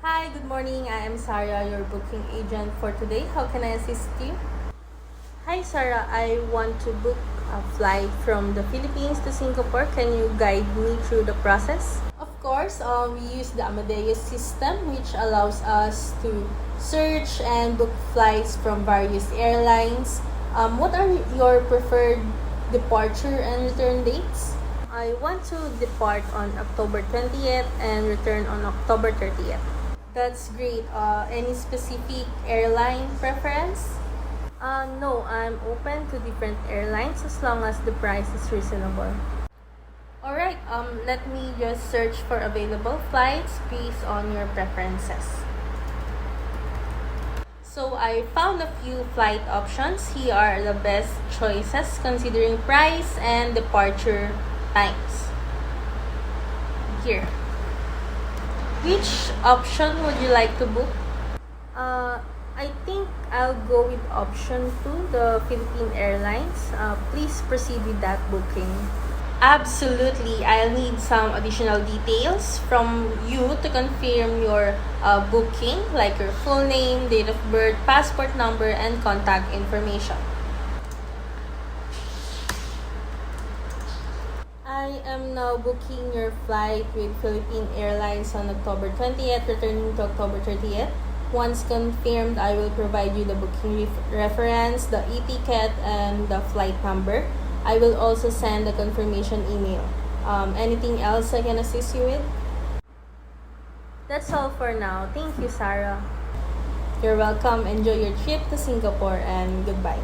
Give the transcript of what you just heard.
Hi, good morning. I am Sarah, your booking agent for today. How can I assist you? Hi, Sarah. I want to book a flight from the Philippines to Singapore. Can you guide me through the process? Of course, we use the Amadeus system, which allows us to search and book flights from various airlines. What are your preferred departure and return dates? I want to depart on October 20th and return on October 30th. That's great. Any specific airline preference? No, I'm open to different airlines as long as the price is reasonable. Alright, let me just search for available flights based on your preferences. So I found a few flight options. Here are the best choices considering price and departure times. Here. Which option would you like to book? I think I'll go with option 2, the Philippine Airlines. Please proceed with that booking. Absolutely. I'll need some additional details from you to confirm your booking, like your full name, date of birth, passport number, and contact information. I am now booking your flight with Philippine Airlines on October 20th, returning to October 30th. Once confirmed, I will provide you the booking reference, the e-ticket, and the flight number. I will also send a confirmation email. Anything else I can assist you with? That's all for now. Thank you, Sarah. You're welcome. Enjoy your trip to Singapore and goodbye.